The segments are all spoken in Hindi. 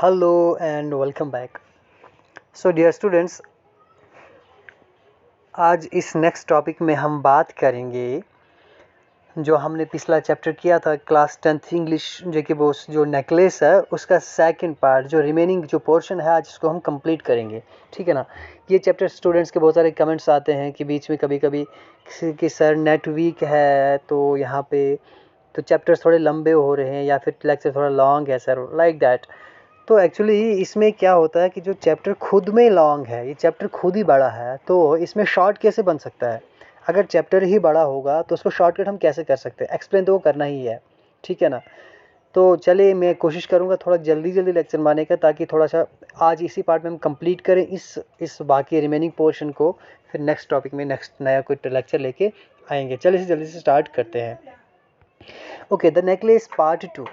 Hello and welcome back. So dear students, आज इस नेक्स्ट टॉपिक में हम बात करेंगे जो हमने पिछला चैप्टर किया था क्लास 10th इंग्लिश जो कि वो जो नेकलेस है उसका सेकंड पार्ट जो रिमेनिंग जो पोर्शन है आज इसको हम कंप्लीट करेंगे। ठीक है ना। ये चैप्टर स्टूडेंट्स के बहुत सारे कमेंट्स आते हैं कि बीच में कभी कभी कि सर नेट वीक है तो यहाँ पे तो चैप्टर्स थोड़े लंबे हो रहे हैं या फिर लेक्चर थोड़ा लॉन्ग है सर, लाइक दैट। तो एक्चुअली इसमें क्या होता है कि जो चैप्टर खुद में लॉन्ग है, ये चैप्टर खुद ही बड़ा है, तो इसमें शॉर्ट कैसे बन सकता है? अगर चैप्टर ही बड़ा होगा तो उसको शॉर्टकट हम कैसे कर सकते हैं? एक्सप्लेन तो वो करना ही है, ठीक है ना। तो चलिए मैं कोशिश करूँगा थोड़ा जल्दी जल्दी लेक्चर मारने का, ताकि थोड़ा सा आज इसी पार्ट में हम कंप्लीट करें इस बाकी रिमेनिंग पोर्शन को, फिर नेक्स्ट टॉपिक में नेक्स्ट नया कोई लेक्चर लेके आएंगे। चलिए जल्दी से स्टार्ट करते हैं। Okay, the necklace part 2।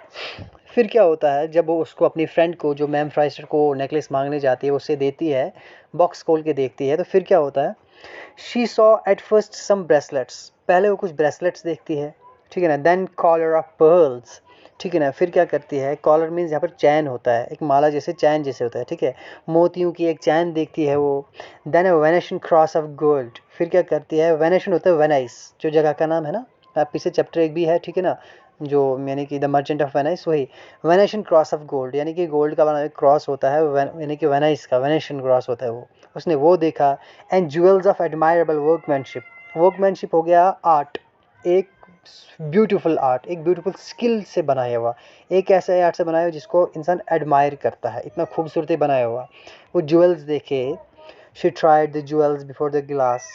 फिर क्या होता है जब वो उसको अपनी फ्रेंड को जो मैम फ्राइस्टर को नेकलेस मांगने जाती है उसे देती है, बॉक्स खोल के देखती है, तो फिर क्या होता है? She saw at first some bracelets, पहले वो कुछ ब्रेसलेट्स देखती है, ठीक है ना। देन कॉलर ऑफ पर्ल्स, ठीक है ना। फिर क्या करती है? कॉलर मीन्स यहाँ पर चैन होता है, एक माला जैसे चैन जैसे होता है, ठीक है। मोतियों की एक चैन देखती है वो। Then a Venetian cross of gold, फिर क्या करती है? वेनेशन होता है वेनाइस, जो जगह का नाम है ना, पीछे चैप्टर एक भी है, ठीक है ना, जो यानी कि द मर्चेंट ऑफ वेनाइस, वही वेनेशन क्रॉस ऑफ गोल्ड, यानी कि गोल्ड का बना क्रॉस होता है, यानी कि वेनाइस का वेनेशन क्रॉस होता है वो, उसने वो देखा। And jewels of admirable workmanship, workmanship हो गया आर्ट, एक ब्यूटीफुल आर्ट, एक ब्यूटीफुल स्किल से बनाया हुआ, एक ऐसा आर्ट से बनाया हुआ जिसको इंसान एडमायर करता है, इतना खूबसूरती बनाया हुआ। वो ज्वेल्स देखे। She tried the jewels before the glass,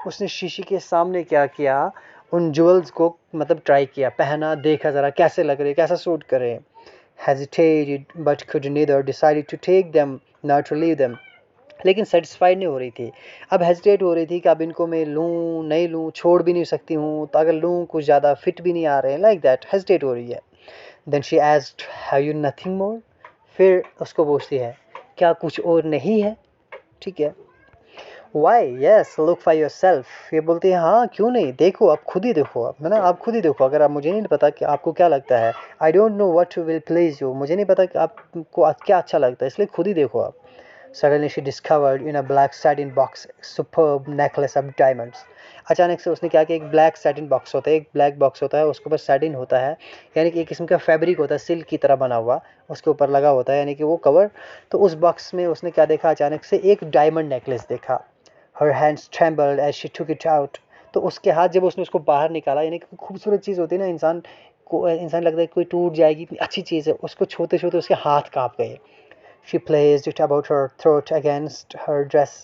उसने शीशी के सामने क्या किया? उन ज्वेल्स को मतलब ट्राई किया, पहना, देखा ज़रा कैसे लग रहे, कैसा सूट करे। hesitated but could neither decided to take them nor to leave them, लेकिन सेटिस्फाइड नहीं हो रही थी। अब हेजिटेट हो रही थी कि अब इनको मैं लूँ नहीं लूँ, छोड़ भी नहीं सकती हूँ, तो अगर लूँ कुछ ज़्यादा फिट भी नहीं आ रहे हैं, लाइक दैट हेजिटेट हो रही है। Then she asked have you nothing more, फिर उसको पूछती है क्या कुछ और नहीं है, ठीक है। Why yes look for yourself, ये बोलती है हाँ क्यों नहीं, देखो आप खुद ही देखो, आप है ना, आप खुद ही देखो। अगर आप, मुझे नहीं पता कि आपको क्या लगता है, I don't know what will please you, मुझे नहीं पता कि आपको क्या अच्छा लगता है, इसलिए खुद ही देखो आप। Suddenly she discovered in a black satin box superb necklace of diamonds. अचानक से उसने क्या किया? एक ब्लैक सैटिन बॉक्स होता है, एक ब्लैक बॉक्स होता है, उसके ऊपर सैटिन होता है, यानी कि एक किस्म का फैब्रिक होता है, सिल्क की तरह बना हुआ, उसके ऊपर लगा होता है, यानी कि वो कवर। तो उस बॉक्स में उसने क्या देखा? अचानक से एक डायमंड नेकलेस देखा। Her hands trembled as she took it out. तो उसके हाथ जब उसने उसको बाहर निकाला, यानी कि खूबसूरत चीज़ होती है ना, इंसान लगता है कोई टूट जाएगी, इतनी अच्छी चीज़ है, उसको छूते छूते उसके हाथ काँप गए। She placed it about her throat against her dress.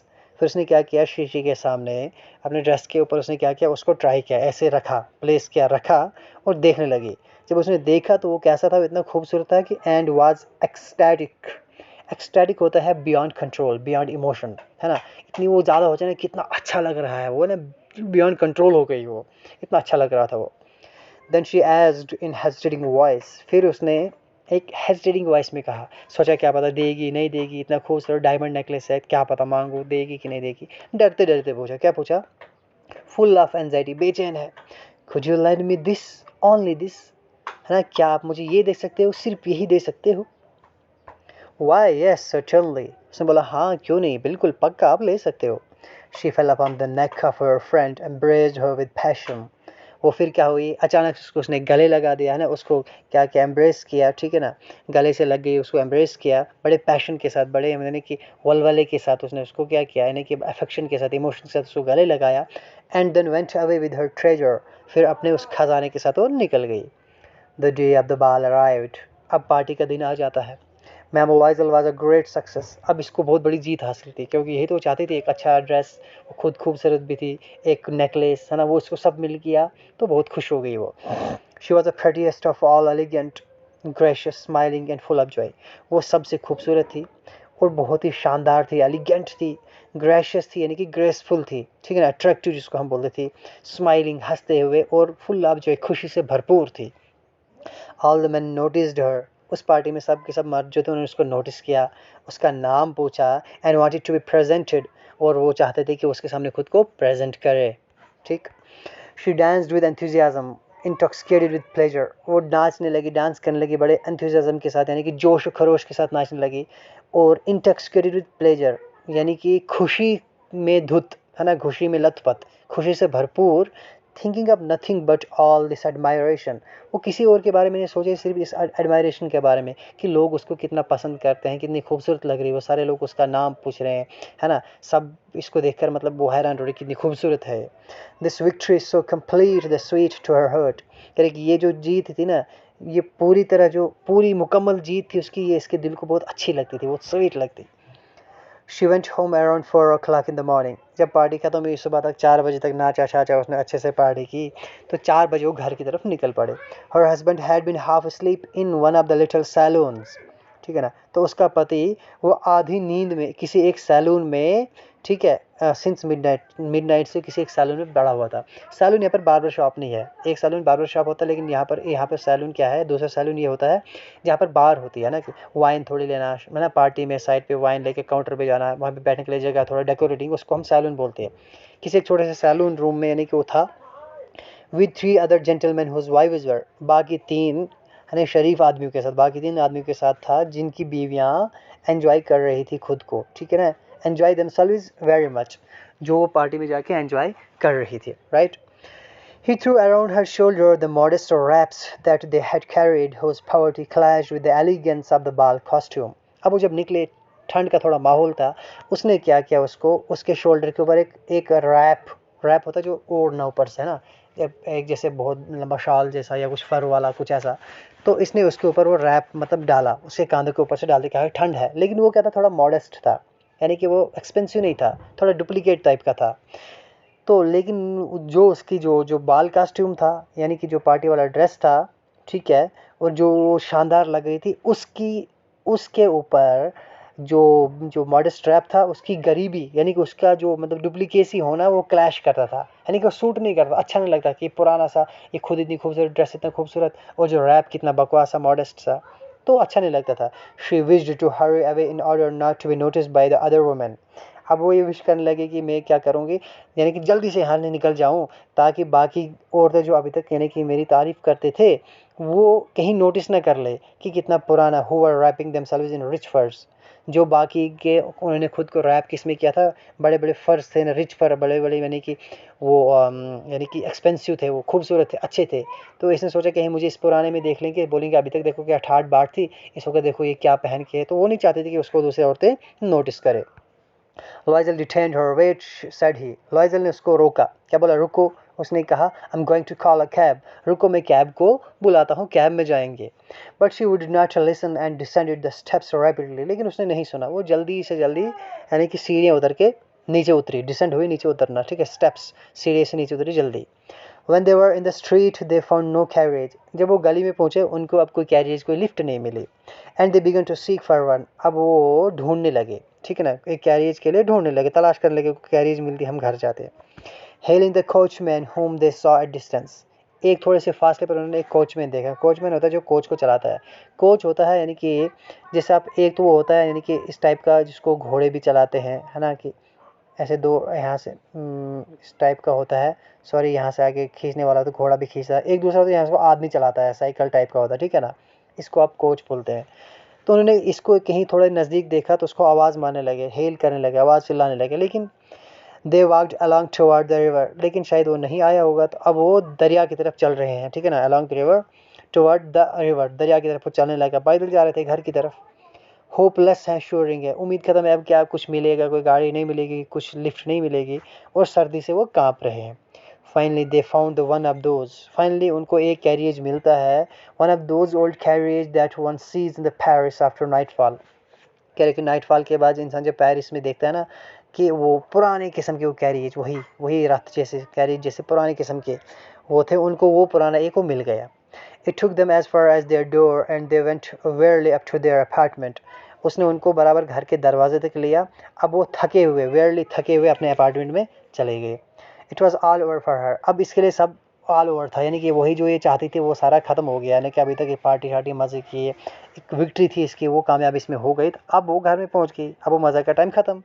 फिर उसने क्या किया? शीशी के सामने अपने ड्रेस के ऊपर उसने क्या किया? उसको ट्राई किया, ऐसे रखा, प्लेस किया, रखा और देखने लगी। जब उसने देखा तो वो कैसा था? इतना खूबसूरत था कि एंड वाज एक्सटैटिक। एक्सटैटिक होता है बियॉन्ड कंट्रोल, बियॉन्ड इमोशन, है ना। इतनी वो ज़्यादा हो जाए ना, कितना अच्छा लग रहा है वो ना, बियॉन्ड कंट्रोल हो गई वो, इतना अच्छा लग रहा था वो। Then she asked in hesitating voice, फिर उसने एक हेजिटेटिंग वॉइस में कहा, सोचा क्या पता देगी नहीं देगी, इतना खूबसूरत डायमंड नेकलेस है, क्या पता मांगू देगी कि नहीं देगी। डरते डरते पूछा, क्या पूछा? फुल ऑफ एंजाइटी, बेचैन है। Could you lend me this, only this, है ना, क्या आप मुझे ये दे सकते हो, सिर्फ यही दे सकते हो? वाई यस सर्टेनली, उसने बोला हाँ क्यों नहीं, बिल्कुल पक्का आप ले सकते हो। She fail upon the neck of her friend embraced her with passion, वो फिर क्या हुई? अचानक उसको उसने गले लगा दिया, है ना, उसको क्या क्या एम्ब्रेस किया, ठीक है ना, गले से लग गई, उसको एम्ब्रेस किया बड़े पैशन के साथ, बड़े यानी कि वलवले के साथ उसने उसको क्या किया, यानी कि अफेक्शन के साथ, इमोशन के साथ उसको गले लगाया। And then went away with her treasure, फिर अपने उस खजाने के साथ वो निकल गई। The day of the ball arrived, अब पार्टी का दिन आ जाता है। Ma'am Loisel was a great success, अब इसको बहुत बड़ी जीत हासिल थी, क्योंकि यही तो चाहती थी, एक अच्छा ड्रेस, वो खुद खूबसूरत भी थी, एक नेकलेस, है ना, वो इसको सब मिल गया, तो बहुत खुश हो गई वो। She was the prettiest of all, elegant, gracious, smiling and full of joy, वो सबसे खूबसूरत थी और बहुत ही शानदार थी, एलिगेंट थी, ग्रेशियस थी, यानी कि ग्रेसफुल थी, ठीक है ना, अट्रैक्टिव जिसको हम बोलते थे, स्माइलिंग, हंसते हुए, और फुल ऑफ जॉय, खुशी से भरपूर थी। ऑल द मैन नोटिस्ड हर, उस पार्टी में सब के सब मर्द जो थे उन्होंने उसको नोटिस किया, उसका नाम पूछा, and wanted to be presented, और वो चाहते थे कि उसके सामने खुद को प्रेजेंट करे, ठीक। She danced with enthusiasm, intoxicated with pleasure, वो नाचने लगी, डांस करने लगी बड़े एंथुसियाज्म के साथ, यानी कि जोश खरोश के साथ नाचने लगी। और इंटॉक्सिकेटेड विद प्लेजर यानी कि खुशी में धुत, है ना, खुशी में लथपथ, खुशी से भरपूर। Thinking of nothing but all this admiration, वो किसी और के बारे में नहीं सोचे, सिर्फ इस एडमायरेशन के बारे में कि लोग उसको कितना पसंद करते हैं, कितनी खूबसूरत लग रही है वो, सारे लोग उसका नाम पूछ रहे हैं, है ना, सब इसको देखकर मतलब वो हैरान हो रही कितनी खूबसूरत है। This victory is so complete the sweet to her heart, कह रहे कि ये जो जीत थी ना, ये पूरी तरह जो पूरी मुकम्मल जीत थी उसकी, ये इसके दिल को बहुत अच्छी लगती थी, बहुत स्वीट लगती। She went home around 4 o'clock in the morning. जब पार्टी खत्म हुई सुबह तक 4 बजे तक नाचा शाचा उसने अच्छे से पार्टी की, तो 4 बजे वो घर की तरफ निकल पड़े। Her husband had been half asleep in one of the little saloons. ठीक है ना, तो उसका पति वो आधी नींद में किसी एक सैलून में, ठीक है, सिंस मिडनाइट से किसी एक सैलून में बैठा हुआ था। सैलून यहाँ पर बार्बर शॉप नहीं है, एक सैलून बार्बर शॉप होता है, लेकिन यहाँ पर सैलून क्या है, दूसरा सैलून ये होता है जहाँ पर बार होती है ना, कि वाइन थोड़ी लेना है ना, पार्टी में साइड पे वाइन लेके काउंटर पे जाना, वहाँ पे बैठने के लिए जगह थोड़ा डेकोरेटिंग, उसको हम सैलून बोलते हैं। किसी एक छोटे से सैलून रूम में, यानी कि वो था with 3 other gentleman whose wives were, बाकी 3 यानी शरीफ आदमियों के साथ, बाकी 3 आदमियों के साथ था जिनकी बीवियाँ एंजॉय कर रही थी खुद को, ठीक है ना, एंजॉय देमसेल्व्स वेरी मच, जो वो पार्टी में जाके एंजॉय कर रही थी, right. He threw around her shoulder the modest wraps that they had carried, whose poverty clashed with the elegance of the ball costume. अब वो जब निकले, ठंड का थोड़ा माहौल था, उसने क्या किया, उसको उसके शोल्डर के ऊपर एक रैप होता है जो ओढ़ना ऊपर से, है ना, एक जैसे बहुत लंबा शाल जैसा या कुछ फर वाला कुछ ऐसा, तो इसने उसके ऊपर वो रैप मतलब डाला, उसके कांधे के ऊपर से डाल दिया, ठंड है, लेकिन वो क्या था, थोड़ा मॉडेस्ट था, यानी कि वो एक्सपेंसिव नहीं था, थोड़ा डुप्लीकेट टाइप का था। तो लेकिन जो उसकी जो बाल कास्ट्यूम था, यानी कि जो पार्टी वाला ड्रेस था, ठीक है, और जो शानदार लग रही थी, उसके ऊपर जो जो मॉडेस्ट स्ट्रैप था, उसकी गरीबी, यानी कि उसका जो मतलब डुप्लीकेसी होना, वो क्लैश करता था, यानी कि वो सूट नहीं करता, अच्छा नहीं लगता कि पुराना सा ये खुद इतनी खूबसूरत ड्रेस, इतना खूबसूरत, और जो रैप कितना बकवास सा मॉडेस्ट सा, तो अच्छा नहीं लगता था। She wished to hurry away in order not to be noticed by the other women. अब वो ये विश करने लगे कि मैं क्या करूँगी, यानी कि जल्दी से यहाँ निकल जाऊँ, ताकि बाकी औरतें जो अभी तक यानी कि मेरी तारीफ़ करते थे, वो कहीं नोटिस ना कर ले कि कितना पुराना, who are wrapping themselves in rich furs, जो बाकी के उन्होंने खुद को रैप किस में किया था, बड़े बड़े फर्स थे ना, रिच फर, बड़े बड़े, यानी कि वो यानी कि एक्सपेंसिव थे, वो खूबसूरत थे, अच्छे थे। तो इसने सोचा कहीं मुझे इस पुराने में देख लेंगे, बोलेंगे अभी तक देखो क्या ठाट बाट थी, इस वक्त देखो ये क्या पहन के है, तो वो नहीं चाहती थी कि उसको दूसरी औरतें नोटिस करें। Loisel detained her, wait said he, Loisel ने उसको रोका, क्या बोला, रुको, उसने कहा I am going to call a cab, रुको मैं कैब को बुलाता हूँ, कैब में जाएंगे। But she would not listen and descended the steps rapidly, लेकिन उसने नहीं सुना, वो जल्दी से जल्दी यानी कि सीढ़ियाँ उतर के नीचे उतरी, डिसेंड हुई, नीचे उतरना, ठीक है, स्टेप्स, सीढ़ी से नीचे उतरी जल्दी। When they were in the street, they found no carriage. जब वो गली में पहुँचे, उनको अब कोई कैरियज, कोई लिफ्ट नहीं मिली। And they began to seek for one. अब वो ढूंढने लगे, ठीक है ना, एक कैरियज के लिए ढूंढने लगे, तलाश करने लगे, कैरियज मिलती हम घर जाते। Hailing the coachman whom they saw at distance. एक थोड़े से फासले पर उन्होंने एक कोचमैन देखा। कोचमैन होता है जो कोच को चलाता है। कोच होता है यानी कि जैसे आप, एक तो वो होता है यानी कि इस टाइप का जिसको घोड़े भी चलाते हैं, है ना, कि ऐसे दो यहाँ से इस टाइप का होता है, सॉरी, यहाँ से आगे खींचने वाला तो घोड़ा भी खींचता है, एक दूसरा तो यहाँ से आदमी चलाता है, साइकिल टाइप का होता है, ठीक है ना, इसको आप कोच बोलते हैं। तो उन्होंने इसको कहीं थोड़े नज़दीक देखा तो उसको आवाज़ मारने लगे, हेल करने लगे, आवाज़ चिल्लाने लगे, लेकिन they walked along toward the river, लेकिन शायद वो नहीं आया होगा, तो अब वो दरिया की तरफ चल रहे हैं, ठीक है ना, along the river toward the river, दरिया की तरफ वो चलने लगा, पैदल जा रहे थे घर की तरफ। होपलेस है, श्योरिंग है, उम्मीद खत्म है, अब क्या कुछ मिलेगा, कोई गाड़ी नहीं मिलेगी, कुछ लिफ्ट नहीं मिलेगी, और सर्दी से वो कांप रहे हैं। Finally they found the one of those, finally उनको एक कैरियज मिलता है, one of those old carriage that one seize in the Paris after nightfall. कह रहे कि नाइटफॉल के बाद इंसान जब पेरिस में देखता है ना, कि वो पुराने किस्म के वो कैरियज, वही रथ जैसे कैरियज जैसे पुराने किस्म के वो थे, उनको वो पुराना एक वो मिल गया। It took them as far as their door and they went wearily up to their apartment. उसने उनको बराबर घर के दरवाजे तक लिया, अब वो थके हुए, वेयरली थके हुए अपने अपार्टमेंट में चले गए। It was all over for her, अब इसके लिए सब ऑल ओवर था, यानी कि वही जो ये चाहती थी वो सारा ख़त्म हो गया, यानी कि अभी तक ये पार्टी शार्टी मज़े की, एक विक्ट्री थी इसकी, वो कामयाबी इसमें हो गई, तो अब वो घर में पहुंच गई, अब वो मज़े का टाइम ख़त्म।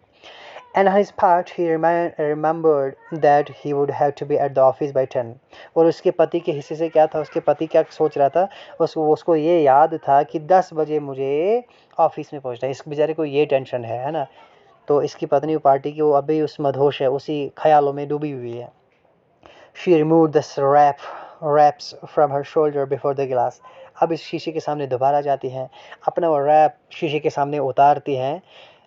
And on his part, he remembered that he would have to be at the office by 10. और उसके पति के हिस्से से क्या था, उसके पति क्या सोच रहा था, उसको ये याद था कि 10 बजे मुझे ऑफिस में पहुंचना है। इस बेचारे को ये टेंशन है ना। तो इसकी पत्नी पार्टी की वो अभी उस मदहोश है, उसी ख्यालों में डूबी हुई है। She removed the wraps from her shoulder before the glass. अब इस शीशे के सामने दोबारा जाती हैं, अपना वो रैप शीशे के सामने उतारती हैं।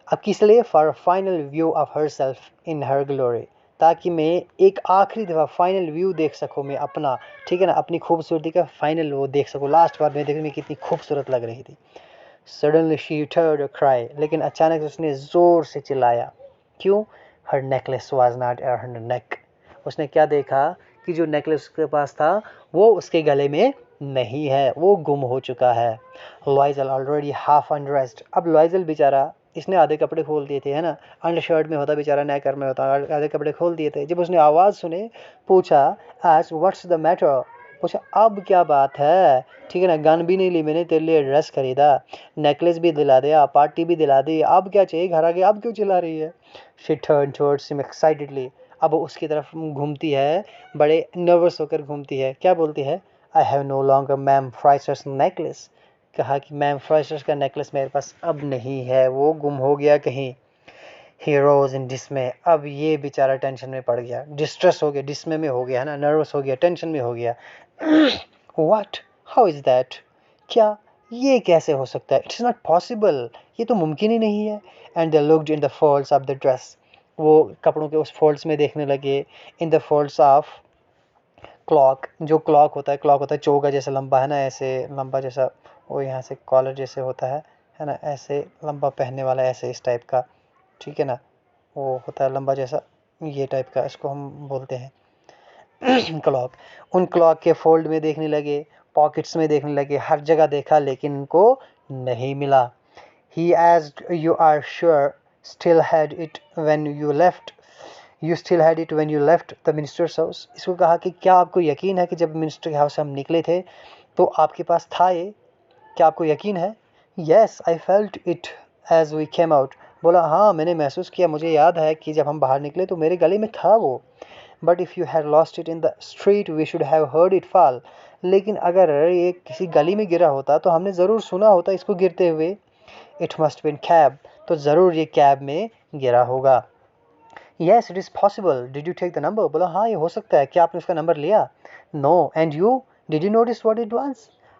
अब किस लिए? For final view of her self in her glory, ताकि मैं एक आखिरी दफ़ा फाइनल व्यू देख सकूँ मैं अपना, ठीक है ना, अपनी खूबसूरती का फाइनल वो देख सकूँ। लास्ट बार मैं देखने में कितनी खूबसूरत लग रही थी। Suddenly she uttered a cry, लेकिन अचानक उसने ज़ोर से चिल्लाया। क्यों? Her necklace was not at her neck. उसने क्या देखा कि जो नेकलेस उसके पास था वो उसके गले में नहीं है, वो गुम हो चुका है। लॉइजल ऑलरेडी हाफ अनड्रेस्ड। अब लॉइजल बेचारा, इसने आधे कपड़े खोल दिए थे, है ना, अंडर शर्ट में होता बेचारा, नेकर में होता, आधे कपड़े खोल दिए थे। जब उसने आवाज़ सुने, पूछा, आज व्हाट्स द मैटर, पूछा अब क्या बात है, ठीक है ना, गन भी नहीं ली मैंने, तेरे लिए ड्रेस खरीदा, नेकलेस भी दिला दिया, पार्टी भी दिला दी, अब क्या चाहिए, घर आ गया, अब क्यों चिल्ला रही है? She turn towards him excitedly. अब उसकी तरफ घूमती है, बड़े नर्वस होकर घूमती है। क्या बोलती है? I have no longer ma'am Forestier's necklace. कहा कि मैम फ्राइसर्स का नेकलेस मेरे पास अब नहीं है, वो गुम हो गया कहीं। ही रोज इन डिसमे। अब ये बेचारा टेंशन में पड़ गया, डिस्ट्रेस हो गया, डिसमे में हो गया, है ना, नर्वस हो गया, टेंशन में हो गया। व्हाट, हाउ इज दैट, क्या, ये कैसे हो सकता है? इट्स नॉट पॉसिबल, ये तो मुमकिन ही नहीं है। And they looked in the folds of the dress. वो कपड़ों के उस फोल्ड्स में देखने लगे। In the folds of clock, जो क्लॉक होता है चौका जैसा लंबा, है ना, ऐसे लंबा जैसा, वो यहाँ से कॉलर जैसे होता है ना, ऐसे लंबा पहनने वाला, ऐसे इस टाइप का, ठीक है ना, वो होता है लंबा जैसा, ये टाइप का, इसको हम बोलते हैं क्लॉक। उन क्लॉक के फोल्ड में देखने लगे, पॉकेट्स में देखने लगे, हर जगह देखा लेकिन उनको नहीं मिला। He asked, you are sure still had it when you left the minister's house? इसको कहा कि क्या आपको यकीन है कि जब मिनिस्टर के हाउस से हम निकले थे तो आपके पास था ये, क्या आपको यकीन है? Yes, I felt it as we came out. बोला हाँ, मैंने महसूस किया, मुझे याद है कि जब हम बाहर निकले तो मेरे गले में था वो। But if you had lost it in the street, we should have heard it fall. लेकिन अगर ये किसी गली में गिरा होता तो हमने ज़रूर सुना होता इसको गिरते हुए। It must be in cab, तो ज़रूर ये कैब में गिरा होगा। Yes, it is possible. Did you take the number? बोला हाँ, ये हो सकता है, क्या आपने उसका नंबर लिया? No, and you? Did you notice what it was?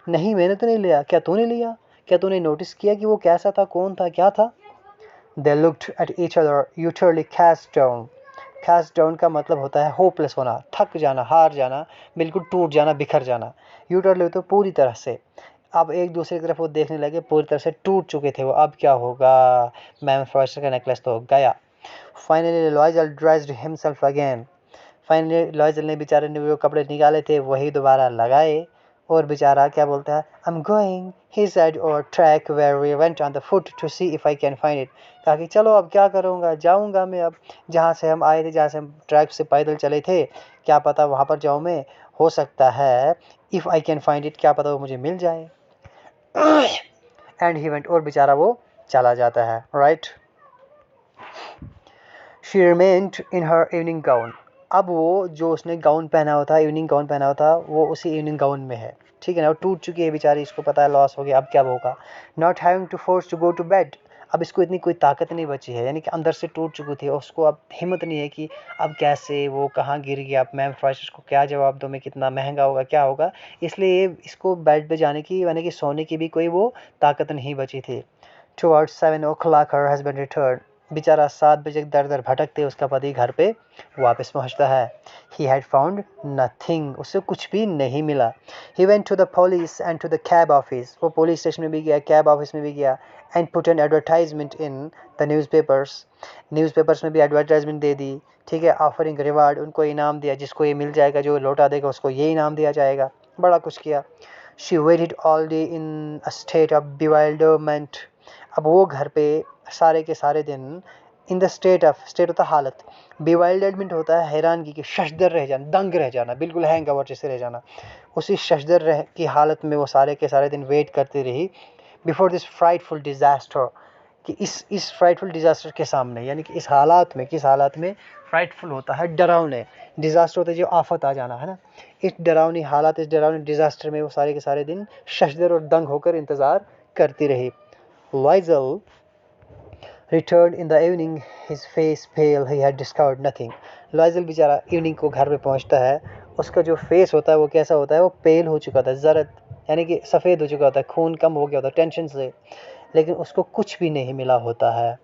नहीं, मैंने तो नहीं लिया, क्या तूने लिया? क्या तूने नोटिस किया कि वो कैसा था, कौन था, क्या था? They looked at each other, utterly cast down. cast down का मतलब होता है होपलेस होना, थक जाना, हार जाना, बिल्कुल टूट जाना, बिखर जाना। utterly तो पूरी तरह से। अब एक दूसरे की तरफ वो देखने लगे, पूरी तरह से टूट चुके थे वो। अब क्या होगा? मैम फ्रॉस्टर का नेकलेस तो गया। Finally लॉयजल dressed himself again. Finally लॉयजल ने, बेचारे ने वो कपड़े निकाले थे वही दोबारा लगाए, और बेचारा क्या बोलता है, I am going, he said, और track where we went on the foot to see if I can find it. कहा कि चलो अब क्या करूँगा, जाऊँगा मैं अब जहाँ से हम आए थे, जहाँ से हम ट्रैक से पैदल चले थे, क्या पता वहाँ पर जाऊँ मैं, हो सकता है if I can find it, क्या पता वो मुझे मिल जाए। एंड ही वेंट, और बेचारा वो चला जाता है, right. She remained in her evening gown. अब वो जो उसने गाउन पहना हुआ था, इवनिंग गाउन पहना हुआ था, वो उसी इवनिंग गाउन में है, ठीक है ना, वो टूट चुकी है बेचारी, इसको पता है लॉस हो गया, अब क्या होगा। Not having to force to go to bed. अब इसको इतनी कोई ताकत नहीं बची है, यानी कि अंदर से टूट चुकी थी, उसको अब हिम्मत नहीं है कि अब कैसे, वो कहाँ गिर गया, अब मैम फ्राइसर्स को क्या जवाब दूँ मैं, कितना महंगा होगा, क्या होगा, इसलिए इसको बेड पे जाने की, यानी कि सोने की भी कोई वो ताकत नहीं बची थी। Towards 7 o'clock her husband return. बेचारा 7 बजे दर दर भटकते उसका पति घर पे वापस पहुंचता है। ही हैड फाउंड नथिंग, उसे कुछ भी नहीं मिला। He went to the police and to the cab office, वो पुलिस स्टेशन में भी गया, कैब ऑफिस में भी गया, and put an advertisement in the newspapers में भी एडवर्टाइजमेंट दे दी, ठीक है, ऑफरिंग रिवार्ड, उनको इनाम दिया, जिसको ये मिल जाएगा, जो लौटा देगा उसको ये इनाम दिया जाएगा, बड़ा कुछ किया। She waited all day in a state of bewilderment. अब वो घर पे सारे के सारे दिन इन द स्टेट होता है हालत, बिवाइल्डरमेंट होता है हैरानगी की, शशदर रह जाना, दंग रह जाना, बिल्कुल हैंग ओवर जैसे रह जाना, उसी शशदर की हालत में वो सारे के सारे दिन वेट करती रही। बिफोर दिस फ्राइटफुल डिजास्टर, कि इस फ्राइटफुल डिज़ास्टर के सामने, यानी कि इस हालात में, किस हालात में फ्राइटफुल होता है, डरावने। डिज़ास्टर होता है जो आफत आ जाना, है ना। इस डरावनी हालात, इस डरावने डिज़ास्टर में वो सारे के सारे दिन शशदर और दंग होकर इंतज़ार करती रही। लॉइजल returned in the evening, his face pale, he had discovered nothing. लॉइजल बेचारा इवनिंग को घर पे पहुंचता है, उसका जो फेस होता है वो कैसा होता है, वो पेल हो चुका था, जरद यानी कि सफ़ेद हो चुका होता है, खून कम हो गया होता है टेंशन से, लेकिन उसको कुछ भी नहीं मिला होता है.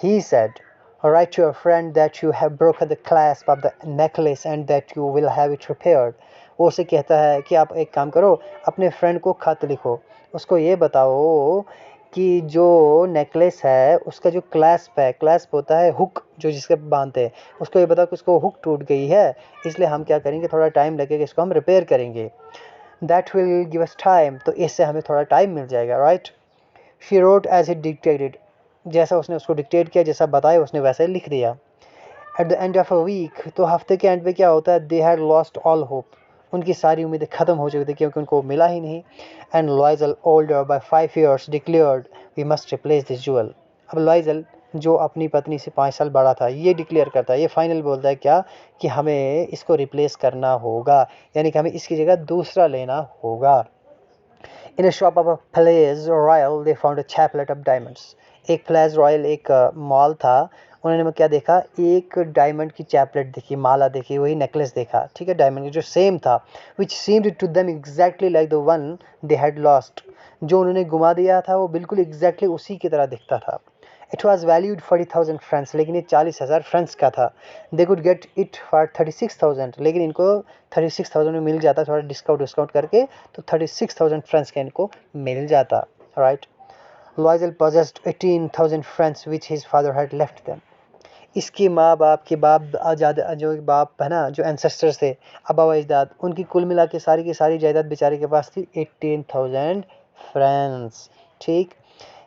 He said, write to your friend that you have broken the clasp of the necklace and that you will have it repaired. वो उसे कहता है कि आप एक काम करो, अपने फ्रेंड को खत लिखो, उसको ये बताओ कि जो नेकलेस है उसका जो क्लैस्प है, क्लैस्प होता है हुक जो जिसके बांधते हैं, उसको ये बताओ कि उसको हुक टूट गई है, इसलिए हम क्या करेंगे, थोड़ा टाइम लगेगा, इसको हम रिपेयर करेंगे. That will give us time, तो इससे हमें थोड़ा टाइम मिल जाएगा, right. She wrote as he dictated, जैसा उसने उसको डिक्टेट किया, जैसा बताया उसने वैसा ही लिख दिया. At the end of a week, तो हफ्ते के एंड पे क्या होता है, they had lost all hope, उनकी सारी उम्मीदें ख़त्म हो चुकी थी क्योंकि उनको मिला ही नहीं. And Loisel older by 5 years declared we must replace this jewel. अब लॉइजल जो अपनी पत्नी से 5 साल बड़ा था, ये डिक्लेयर करता है, ये फाइनल बोलता है क्या, कि हमें इसको रिप्लेस करना होगा, यानी कि हमें इसकी जगह दूसरा लेना होगा. In a shop of a Place Royal they found a chaplet of diamonds. एक प्लेस रॉयल एक मॉल था, उन्होंने क्या देखा, एक डायमंड की चैपलेट देखी, माला देखी, वही नेकलेस देखा, ठीक है, डायमंड की जो सेम था, which seemed to them exactly like the one they had lost. जो उन्होंने घुमा दिया था वो बिल्कुल एग्जैक्टली उसी की तरह दिखता था. इट वॉज वैल्यूड 40,000 फ्रेंड्स, लेकिन ये 40,000 फ्रेंड्स का था. They could get it for 36,000, लेकिन इनको 36,000 में मिल जाता, थोड़ा डिस्काउंट करके, तो 36,000 फ्रेंड्स का इनको मिल जाता, right. लॉइजल possessed 18,000 friends which his father had left them. इसकी माँ बाप के बाप आजाद जो बाप है ना, जो एंसेस्टर्स थे, आबा अजदाद, उनकी कुल मिला के सारी की सारी जायदाद बेचारे के पास थी 18,000 फ्रेंड्स, ठीक.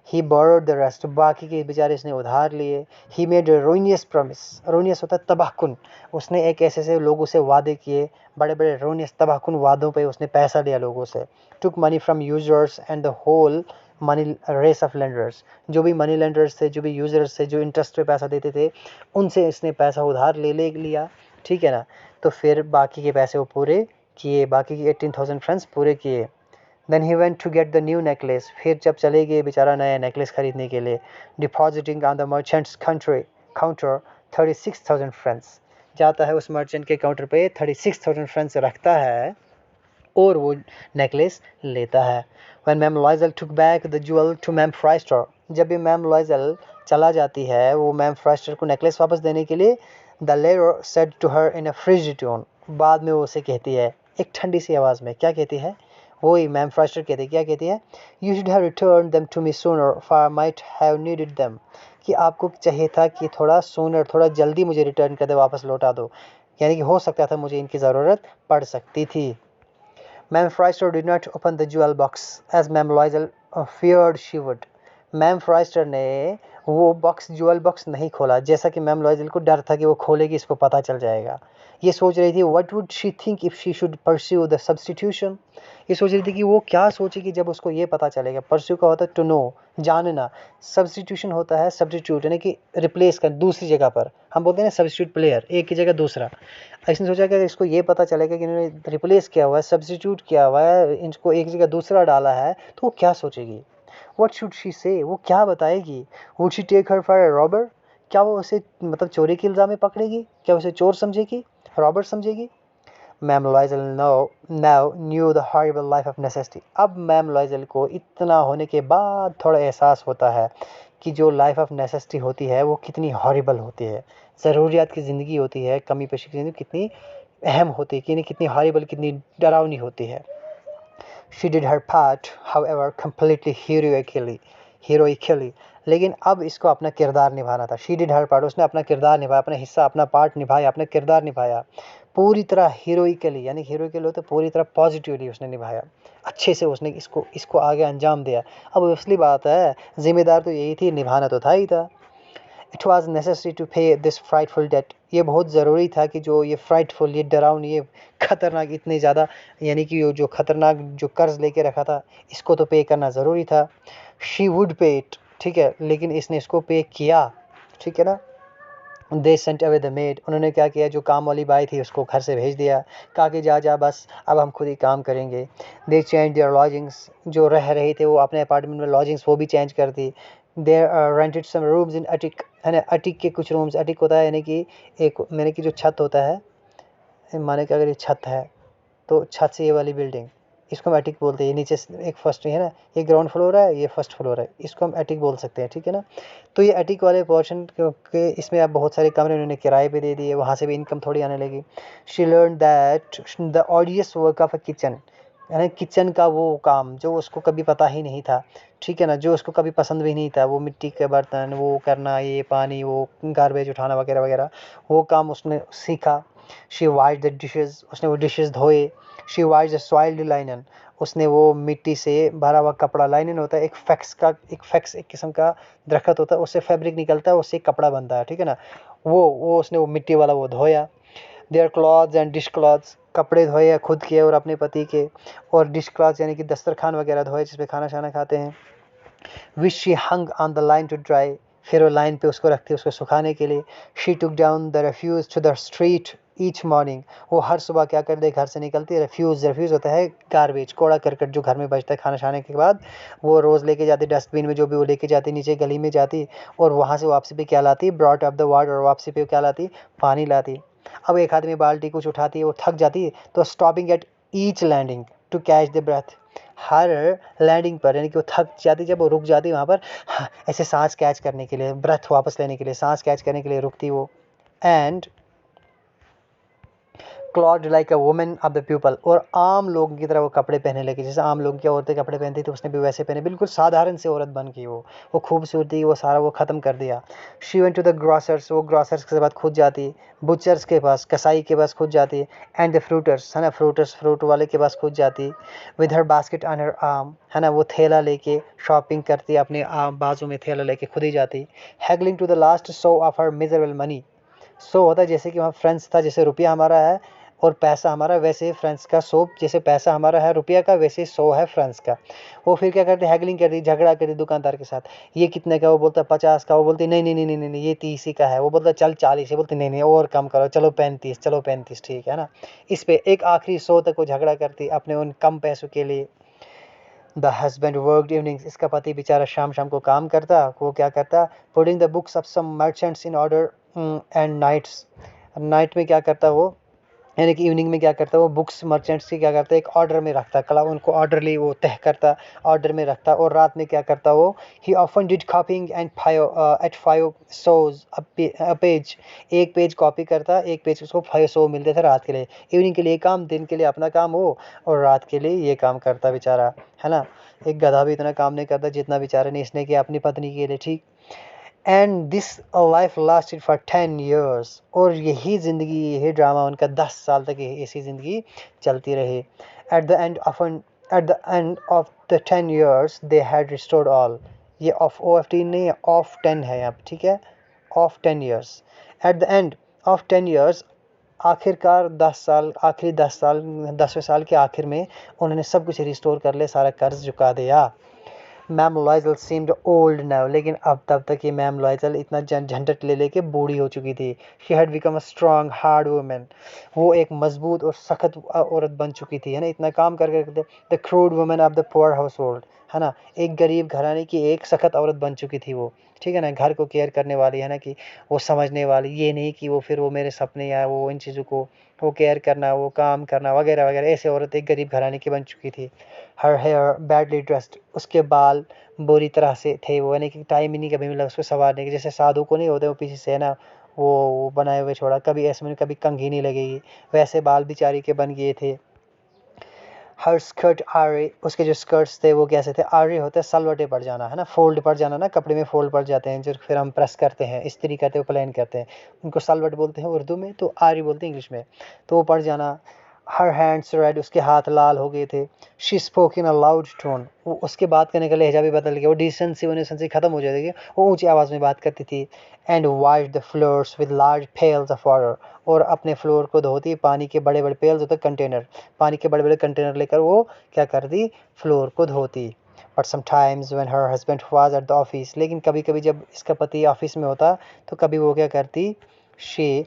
ही borrowed the rest, बाकी के बेचारे इसने उधार लिए. ही मेड रोनियस प्रॉमिस, रोनियस होता है तबाहकुन, उसने एक ऐसे से लोगों से वादे किए, बड़े बड़े रोनियस तबाहकुन वादों पे उसने पैसा लिया लोगों से. Took money from users and the whole money race of lenders, जो भी मनी लेंडर्स थे, जो भी यूजर्स थे, जो इंटरेस्ट पे पैसा देते थे, उनसे इसने पैसा उधार ले लिया, ठीक है ना. तो फिर बाकी के पैसे वो पूरे किए, बाकी के 18,000 फ्रेंड्स पूरे किए. Then he went to get the new necklace, फिर जब चले गए बेचारा नया नेकलेस खरीदने के लिए, depositing on the merchants counter 36,000 friends, जाता है उस मर्चेंट के काउंटर पे, 36,000 फ्रेंड्स रखता है और वो नेकलेस लेता है. When ma'am Loisel took back the jewel to ma'am Forestier, जब भी मैम लॉइजल चला जाती है वो मैम फ्राइस्टर को नेकलेस वापस देने के लिए, the layer said to her in a frigid tone, बाद में वो उसे कहती है एक ठंडी सी आवाज़ में, क्या कहती है, वही मैम फ्राइस्टर कहती है, क्या कहती है, You should have returned them to me sooner, for I might have needed them, कि आपको चाहिए था कि थोड़ा सूनर, थोड़ा जल्दी मुझे रिटर्न कर दे, वापस लौटा दो, यानी कि हो सकता था मुझे इनकी ज़रूरत पड़ सकती थी. Ma'am Freyster did not open the jewel box as Ma'am Loisel feared she would. Ma'am Forestier ने वो बॉक्स, ज्वेल बॉक्स नहीं खोला, जैसा कि मैम लॉइजल को डर था कि वो खोलेगी इसको पता चल जाएगा. ये सोच रही थी, what would she think if she should pursue the substitution. ये सोच रही थी कि वो क्या सोचेगी जब उसको ये पता चलेगा. परस्यू का होता है टू नो, जानना. सब्स्टिट्यूशन होता है सब्स्टिट्यूट, यानी कि रिप्लेस कर, दूसरी जगह पर. हम बोलते हैं सब्स्टिट्यूट प्लेयर, एक की जगह दूसरा. इसने सोचा कि अगर इसको ये पता चलेगा कि इन्होंने रिप्लेस किया हुआ है, सब्स्टिट्यूट किया हुआ है, इनको एक जगह दूसरा डाला है, तो वो क्या सोचेगी. What should she say? वो क्या बताएगी. Would she take her for a robber? क्या वो उसे मतलब चोरी के इल्ज़ाम में पकड़ेगी, क्या उसे चोर समझेगी, रॉबर समझेगी. Ma'am Loisel now knew the horrible life of necessity. अब मैम लॉइजल को इतना होने के बाद थोड़ा एहसास होता है कि जो लाइफ ऑफ नेसेसिटी होती है वो कितनी हॉरिबल होती है, ज़रूरियात की ज़िंदगी होती है, कमी पेशी की ज़िंदगी कितनी अहम होती है, कि कितनी हॉरिबल, कितनी डरावनी होती है. She did her part, however, completely heroically. लेकिन अब इसको अपना किरदार निभाना था. She did her part, उसने अपना किरदार निभाया, अपना हिस्सा, अपना पार्ट निभाया, अपना किरदार निभाया पूरी तरह हीरोइकली, यानी हीरोइकली होता है पूरी तरह पॉजिटिवली उसने निभाया, अच्छे से उसने इसको आगे अंजाम दिया. अब असली बात है, जिम्मेदार तो यही थी, निभाना तो था ही था. इट वॉज नेसेसरी टू पे दिस फ्राइटफुल डेट, ये बहुत ज़रूरी था कि जो ये फ्राइटफुल, ये डरावनी, ये खतरनाक, इतने ज़्यादा, यानी कि जो खतरनाक जो कर्ज लेके रखा था, इसको तो पे करना ज़रूरी था. शी वुड पे इट, ठीक है, लेकिन इसने इसको पे किया, ठीक है ना। They sent away the made, उन्होंने क्या किया, जो काम वाली बाई थी उसको घर से भेज दिया, कहा कि जा बस अब हम खुद ही काम करेंगे। दे चेंज देयर लॉजिंग्स, जो रह रहे थे वो अपने अपार्टमेंट में लॉजिंग्स वो भी चेंज कर दी। दे रेंटेड सम रूम्स इन अटिक, है ना, अटिक के कुछ रूम्स, अटिक होता है यानी कि एक, यानी कि जो छत होता है, माने कि अगर ये छत है तो छत से ये वाली बिल्डिंग, इसको हम एटिक बोलते हैं। ये नीचे एक फर्स्ट है ना, ये ग्राउंड फ्लोर है, ये फर्स्ट फ्लोर है, इसको हम एटिक बोल सकते हैं, ठीक है ना। तो ये एटिक वाले पोर्शन के इसमें आप बहुत सारे कमरे उन्होंने किराए पे दे दिए, वहाँ से भी इनकम थोड़ी आने लगी। She learn that the ऑडियस work of a kitchen, यानी किचन का वो काम जो उसको कभी पता ही नहीं था, ठीक है ना, जो उसको कभी पसंद भी नहीं था, वो मिट्टी के बर्तन वो करना, ये पानी, वो गार्बेज उठाना वगैरह वगैरह, वो काम उसने सीखा। शी वाइड द डिशेज, उसने वो डिशेज धोए। शी वाइड द सॉइल्ड लाइनन, उसने वो मिट्टी से भरा हुआ कपड़ा, लाइनन होता है एक फैक्स एक किस्म का दरख्त होता है, उससे फैब्रिक निकलता है, उससे कपड़ा बनता है, ठीक है ना, वो उसने वो मिट्टी वाला वो धोया। Their clothes and dish clothes, कपड़े धोए खुद के और अपने पति के, और डिश क्लॉथ्स यानी कि दस्तरखान वगैरह धोए जिसपे खाना शाना खाते हैं। Which she hung on the line to dry, फिर वो लाइन पे उसको रखती है उसको सुखाने के लिए। She took down the refuse to the street each morning, वो हर सुबह क्या कर दे, घर से निकलती है, रेफ्यूज़ होता है गार्बेज, कूड़ा करकट जो घर में बचता है खाना खाने के बाद, वो रोज़ लेके जाती डस्टबिन में, जो भी वो लेके जाती, नीचे गली में जाती, और वहाँ से वापसी पे क्या लाती, ब्रॉट अप द वाटर, और वापसी पे क्या लाती, पानी लाती। अब एक आदमी बाल्टी कुछ उठाती है, वो थक जाती है, तो stopping at each landing to catch the breath, हर लैंडिंग पर यानी कि वो थक जाती, जब वो रुक जाती वहाँ पर, ऐसे सांस कैच करने के लिए, ब्रेथ वापस लेने के लिए, सांस कैच करने के लिए रुकती वो। And cloth like a women of the people, और आम लोगों की तरह वो कपड़े पहनने लगी, जैसे आम लोगों की औरतें कपड़े पहनती थी उसने भी वैसे पहने, बिल्कुल साधारण से औरत बन गई वो खूबसूरती वो सारा वो ख़त्म कर दिया। She went to the grocers, वो ग्रॉसर्स के बाद खुद जाती, बुचर्स के पास, कसाई के पास खुद जाती, एंड द फ्रूटर्स, है ना, फ्रूट वाले के पास खुद जाती। With her basket on her arm, है ना, वो थैला लेके शॉपिंग करती, अपने बाजू में थैला लेके खुद ही जाती। Haggling to the last sou of her miserable money, so होता है जैसे कि वहाँ फ्रेंच था, जैसे रुपया हमारा है और पैसा हमारा, वैसे फ्रेंच का सो, जैसे पैसा हमारा है रुपया का, वैसे सो है फ्रेंच का। वो फिर क्या करते, हैगलिंग करती, झगड़ा करती दुकानदार के साथ, ये कितने का, वो बोलता 50 का, वो बोलती नहीं नहीं नहीं नहीं नहीं नहीं, ये 30 ही का है, वो बोलता चल 40 है, बोलते नहीं नहीं और कम करो, चलो 35, चलो 35, ठीक है ना। इस पे एक आखिरी सो तक वो झगड़ा करती अपने उन कम पैसों के लिए। द हस्बैंड वर्कड इवनिंग्स, इसका पति बेचारा शाम शाम को काम करता, वो क्या करता, putting the books of some merchants in order, and nights, night में क्या करता वो, यानी कि इवनिंग में क्या करता वो बुक्स मर्चेंट्स की क्या करता है, एक ऑर्डर में रखता, कला उनको ऑर्डरली वो तय करता, ऑर्डर में रखता, और रात में क्या करता वो, he often did copying and at 5 sous a page, एक पेज कॉपी करता, एक पेज उसको 5 सौ मिलते थे रात के लिए, इवनिंग के लिए काम, दिन के लिए अपना काम हो, और रात के लिए ये काम करता बेचारा, है ना। एक गधा भी इतना काम नहीं करता जितना बेचारे ने इसने किया अपनी पत्नी के लिए, ठीक। And this life lasted for 10 years, और यही ज़िंदगी, यही ड्रामा उनका 10 साल तक ऐसी ज़िंदगी चलती रही। Eight the end of the 10 years they had restored all, ये ऑफ OFT नहीं है, ऑफ 10 है यहाँ, ठीक है, of 10 years। Eight the end of 10 years, आखिरकार 10 साल, आखिरी 10 साल, 10वें साल के आखिर में उन्होंने सब कुछ रिस्टोर कर लिया, सारा कर्ज चुका दिया। मैम लॉयजल सीम्ड ओल्ड नाउ, लेकिन अब तब तक ये मैम लॉयजल इतना झंझट ले लेके बूढ़ी हो चुकी थी। She had become a strong hard women, वो एक मजबूत और सख्त औरत बन चुकी थी, है ना, इतना काम कर करके। The crude women of the poor house hold, है ना, एक गरीब घराने की एक सख्त औरत बन चुकी थी वो, ठीक है ना, घर को केयर करने वाली, है ना, कि वो समझने वाली, ये नहीं कि वो फिर वो मेरे सपने या वो इन चीज़ों को वो केयर करना, वो काम करना वगैरह वगैरह, ऐसे औरत एक गरीब घराने की बन चुकी थी। हर हेयर बैडली ड्रेस्ड, उसके बाल बुरी तरह से थे, वो यानी कि टाइम ही नहीं कभी मिला उसको संवारने की, जैसे साधु को नहीं होते वो पीछे से, है ना, वो बनाए हुए छोड़ा, कभी ऐसे में कभी कंघी नहीं लगेगी, वैसे बाल बिचारी के बन गए थे। हर स्कर्ट आरे, उसके जो स्कर्ट्स थे वो कैसे थे, आरे होते हैं सलवटे पड़ जाना, है ना, फोल्ड पड़ जाना ना, कपड़े में फोल्ड पड़ जाते हैं जो फिर हम प्रेस करते हैं, इस्त्री करते हैं, प्लेन करते हैं, उनको सलवट बोलते हैं उर्दू में, तो आरी बोलते हैं इंग्लिश में, तो वो पड़ जाना। हर हैंड्स रेड, उसके हाथ लाल हो गए थे। She spoke in a loud tone, वो उसके बात करने का लहजा भी बदल गया, वो डिसेंसी वनेसेंसी खत्म हो जाती थी, वो ऊंची आवाज़ में बात करती थी। And wide the floors with large pails of water, और अपने फ्लोर को धोती, पानी के बड़े बड़े पेल्स होते कंटेनर, पानी के बड़े बड़े कंटेनर लेकर वो क्या करती, फ्लोर को धोती। But sometimes when her husband was at the office, लेकिन कभी कभी जब इसका पति ऑफिस में होता तो कभी वो क्या करती, she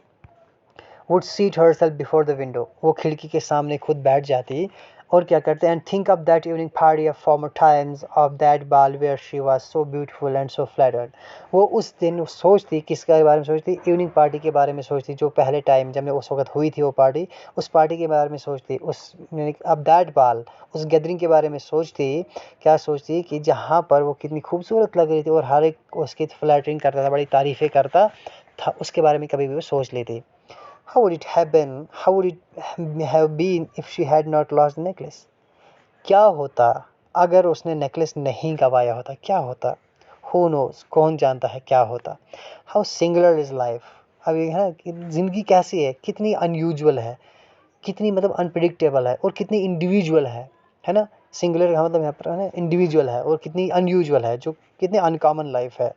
would seat her self before the window, वो खिड़की के सामने खुद बैठ जाती और क्या करते, and think of that evening party of former times of that ball where she was so beautiful and so flattered. वो उस दिन सोचती, किसके बारे में सोचती, इवनिंग पार्टी के बारे में सोचती, जो पहले टाइम जब उस वक्त हुई थी वो पार्टी, उस पार्टी के बारे में सोचती, उस अब दैट बाल, उस गैदरिंग के बारे में सोचती। क्या सोचती कि जहाँ पर वो कितनी खूबसूरत लग रही थी और हर एक उसकी फ्लैटरिंग करता था, बड़ी तारीफ़ें करता था, उसके बारे में कभी भी वो सोच लेती। How would it have been? How would it have been if she had not lost the necklace? क्या होता अगर उसने नेकलेस नहीं गवाया होता, क्या होता? Who knows? कौन जानता है क्या होता? How singular is life? अब ये है कि ज़िंदगी कैसी है, कितनी अनयूजुअल है, कितनी मतलब अनप्रिडिक्टेबल है और कितनी इंडिविजुअल है ना। सिंगुलर का मतलब यहाँ पर है इंडिविजुअल है, और कितनी अनयूजुअल है, जो कितनी अनकॉमन लाइफ है।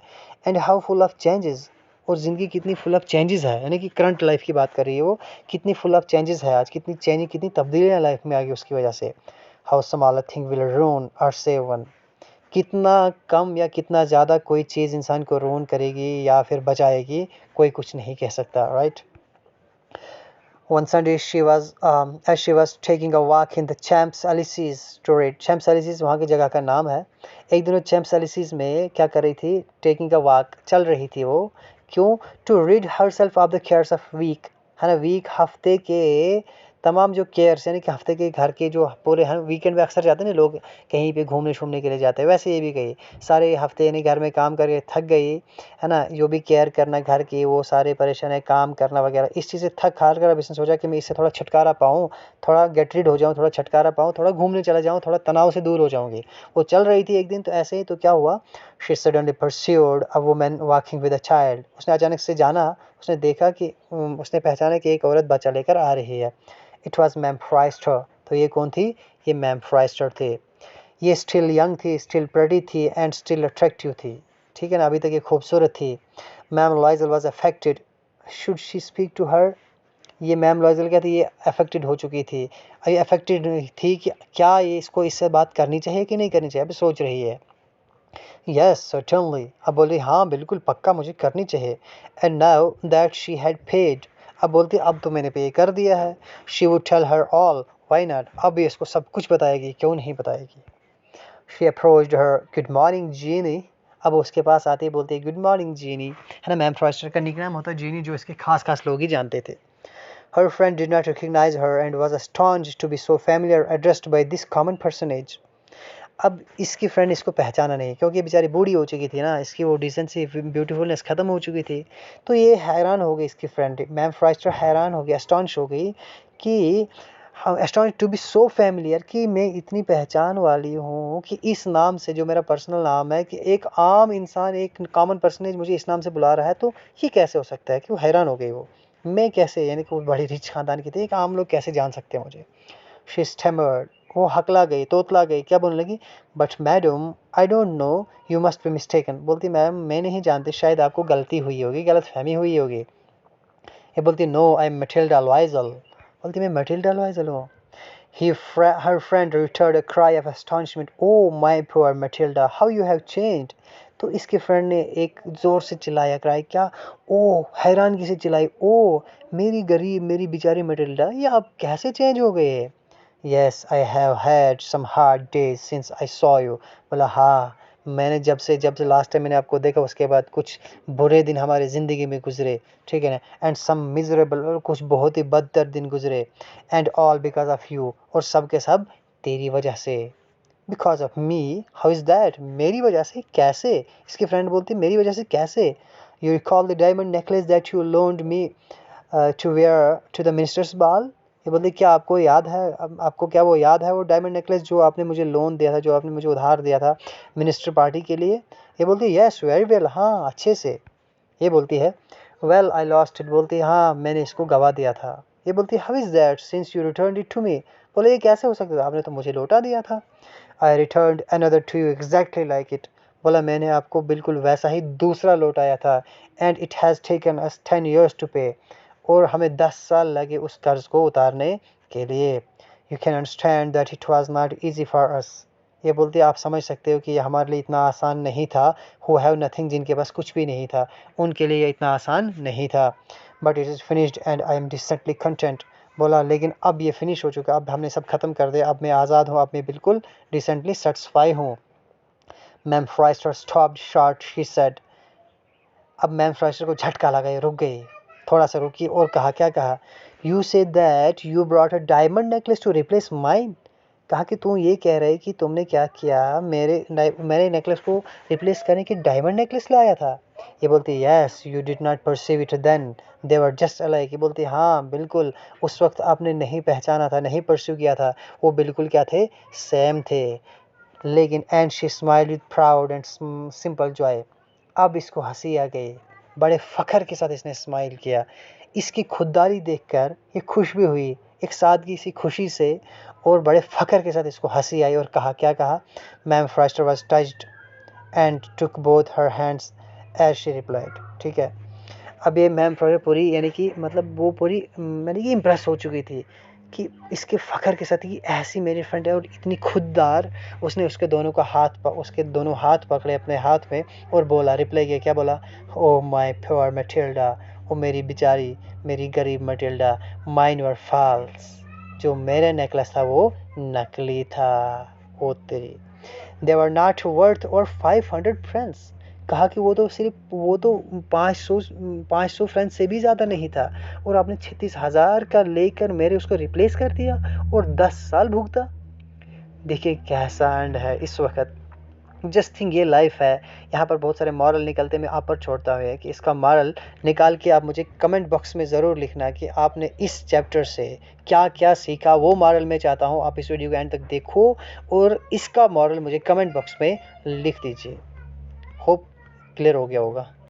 And how full of changes, और ज़िंदगी कितनी फुल ऑफ चेंजेस है, यानी कि करंट लाइफ की बात कर रही है वो, कितनी फुल ऑफ चेंजेस है आज, कितनी चेंज, कितनी तब्दीलियाँ लाइफ में आ गई उसकी वजह से। How small a thing will ruin or save one, कितना कम या कितना ज़्यादा कोई चीज़ इंसान को रून करेगी या फिर बचाएगी, कोई कुछ नहीं कह सकता, right. One Sunday as she was taking a walk in the Champs-Élysées to read. Champs-Élysées वहाँ की जगह का नाम है। एक दिन वो Champs-Élysées में क्या कर रही थी, taking a walk, चल रही थी वो, क्यों, to rid herself of the cares of week, है ना, वीक हफ्ते के तमाम जो केयर्स, यानी कि हफ्ते के घर के जो पूरे हैं, वीकेंड पे अक्सर जाते हैं ना लोग कहीं पे घूमने शूमने के लिए जाते हैं, वैसे ये भी गई सारे हफ्ते, यानी घर में काम करके थक गई, है ना, जो भी केयर करना घर की, वो सारे परेशान है, काम करना वगैरह, इस चीज़ से थक हार कर अब इसने सोचा कि मैं इससे थोड़ा छुटकारा पाऊँ, थोड़ा गेट रिड हो जाऊँ, थोड़ा छुटकारा पाऊँ, थोड़ा घूमने चला जाऊँ, थोड़ा तनाव से दूर हो जाऊँगी। वो चल रही थी एक दिन, तो ऐसे ही तो क्या हुआ, she suddenly pursued a woman walking with a child, उसने अचानक से जाना, उसने देखा कि उसने पहचाना कि एक औरत बच्चा लेकर आ रही है। इट वॉज मैम फ्राइस्टर, तो ये कौन थी, ये मैम फ्राइस्टर थे। ये स्टिल यंग थी, स्टिल प्रेटी थी एंड स्टिल अट्रैक्टिव थी, ठीक है ना, अभी तक ये खूबसूरत थी। Ma'am Loisel was affected, should she speak to her, ये मैम लॉयजल क्या थी, ये अफेक्टेड हो चुकी थी, ये अफेक्टेड थी कि क्या ये इसको इससे बात करनी चाहिए कि नहीं करनी चाहिए, अभी सोच रही है। यस सर्टेनली, अब बोली हाँ बिल्कुल पक्का मुझे करनी चाहिए। And now that she had paid, अब बोलती अब तो मैंने पे कर दिया है। She would tell her all, why not, अब ये इसको सब कुछ बताएगी, क्यों नहीं बताएगी। She approached her, good morning Jeanne, अब उसके पास आती है, बोलती है गुड मॉर्निंग जीनी, है ना, मैम फ्रॉस्टर का निकनाम होता है जीनी, जो इसके खास खास लोग ही जानते थे। Her friend did not recognize her and was astonished to be so familiar addressed by this common personage. अब इसकी फ्रेंड इसको पहचाना नहीं, क्योंकि बेचारी बूढ़ी हो चुकी थी ना, इसकी वो डिसेंसी ब्यूटीफुलनेस ख़त्म हो चुकी थी। तो ये हैरान हो गई, इसकी फ्रेंड मैम फ्राइस्टर हैरान हो गई, एस्टॉनिश हो गई कि हम astonish to be so familiar, कि मैं इतनी पहचान वाली हूँ कि इस नाम से, जो मेरा पर्सनल नाम है, कि एक आम इंसान, एक कॉमन पर्सनेज मुझे इस नाम से बुला रहा है, तो ये कैसे हो सकता है, कि वो हैरान हो गई वो, मैं कैसे, यानी कि वो बड़ी रिच ख़ानदान की थी, एक आम लोग कैसे जान सकते हैं मुझे। शी स्टैमर्ड, वो हकला गई, तोतला गई, क्या बोलने लगी, but madam I don't know, you must be mistaken, बोलती मैम मैं नहीं जानती, शायद आपको गलती हुई होगी, गलत फहमी हुई होगी। ये बोलती no I am Matilda Loisel, बोलती मैं मटिल्डा लॉयजल हूँ। her friend uttered a cry of astonishment, oh my poor Matilda, how you have changed, तो इसके फ्रेंड ने एक ज़ोर से चिल्लाया, क्राई क्या, ओ हैरानगी से चिल्लाई, ओ मेरी गरीब, मेरी बेचारी मटिल्डा, ये आप कैसे चेंज हो गए। Yes, I have had some hard days since I saw you, बोला हाँ, मैंने जब से लास्ट टाइम मैंने आपको देखा, उसके बाद कुछ बुरे दिन हमारी ज़िंदगी में गुजरे, ठीक है ना, एंड सम मिजरेबल, और कुछ बहुत ही बदतर दिन गुजरे, and all because of you, और सब के सब तेरी वजह से। Because of me, how is that, मेरी वजह से कैसे, इसकी फ्रेंड बोलती मेरी वजह से कैसे। You recall the diamond necklace that you loaned me to wear to the minister's ball, ये बोलते क्या आपको याद है, आपको क्या वो याद है, वो डायमंड नेकलेस जो आपने मुझे लोन दिया था, जो आपने मुझे उधार दिया था मिनिस्टर पार्टी के लिए। ये बोलती है यस वेरी वेल, हाँ अच्छे से। ये बोलती है वेल आई लॉस्ट इट, बोलती है हाँ मैंने इसको गवा दिया था। ये बोलती है how is that since you return it to me, बोले ये कैसे हो सकता था, आपने तो मुझे लौटा दिया था। I return another to you exactly like it, बोला मैंने आपको बिल्कुल वैसा ही दूसरा लौटाया था, and it has taken us 10 years to pay, और हमें 10 साल लगे उस कर्ज को उतारने के लिए। You can understand that it was not easy for us, ये बोलती है आप समझ सकते हो कि ये हमारे लिए इतना आसान नहीं था। हु हैव नथिंग, जिनके पास कुछ भी नहीं था, उनके लिए ये इतना आसान नहीं था। But it is finished and I am decently content. बोला लेकिन अब ये फिनिश हो चुका, अब हमने सब खत्म कर दिया, अब मैं आज़ाद हूँ, अब मैं बिल्कुल डिसेंटली सेटिस्फाई हूँ। Ma'am Forestier stopped short, she said. अब मैम फ्राइस्टर को झटका लगा, ये रुक गई, थोड़ा सा रुकी और कहा, क्या कहा? You say that you brought a diamond necklace to replace mine. कहा कि तू ये कह रहे कि तुमने क्या किया, मेरे नेकलेस को रिप्लेस करने की डायमंड नेकलेस लाया था। ये बोलती yes, you did not perceive it then, they were just alike. ये बोलती हाँ बिल्कुल, उस वक्त आपने नहीं पहचाना था, नहीं परस्यू किया था, वो बिल्कुल क्या थे, सेम थे। लेकिन and she smiled with proud and simple Joy. अब इसको हंसी आ गई, बड़े फ़ख्र के साथ इसने स्माइल किया। इसकी खुददारी देखकर ये खुश भी हुई, एक सादगी सी खुशी से, और बड़े फ़ख्र के साथ इसको हंसी आई और कहा, क्या कहा? Ma'am Forestier was touched and took both her hands as she replied. ठीक है, अब ये मैम फ्राइस्टर पूरी यानी कि मतलब वो पूरी यानी कि इम्प्रेस हो चुकी थी कि इसके फ़ख्र के साथ कि ऐसी मेरी फ्रेंड है और इतनी खुददार। उसने उसके दोनों हाथ पकड़े अपने हाथ में और बोला, रिप्लाई किया, क्या बोला? ओ माय प्योर मैटिल्डा, ओ मेरी बेचारी, मेरी गरीब मैटिल्डा, माइन वर फॉल्स, जो मेरा नेकलेस था वो नकली था। ओ तेरी, दे वर नॉट वर्थ और 500 फ्रेंड्स। कहा कि वो तो 500 फ्रेंड्स से भी ज़्यादा नहीं था, और आपने 36,000 का लेकर मेरे उसको रिप्लेस कर दिया और 10 साल भुगता। देखिए कैसा एंड है इस वक्त। जस्ट थिंक ये लाइफ है। यहाँ पर बहुत सारे मॉरल निकलते, मैं आप पर छोड़ता हूँ कि इसका मॉरल निकाल के आप मुझे कमेंट बॉक्स में ज़रूर लिखना कि आपने इस चैप्टर से क्या क्या सीखा। वो मॉरल मैं चाहता हूँ आप इस वीडियो को एंड तक देखो और इसका मॉरल मुझे कमेंट बॉक्स में लिख दीजिए। होप क्लियर हो गया होगा।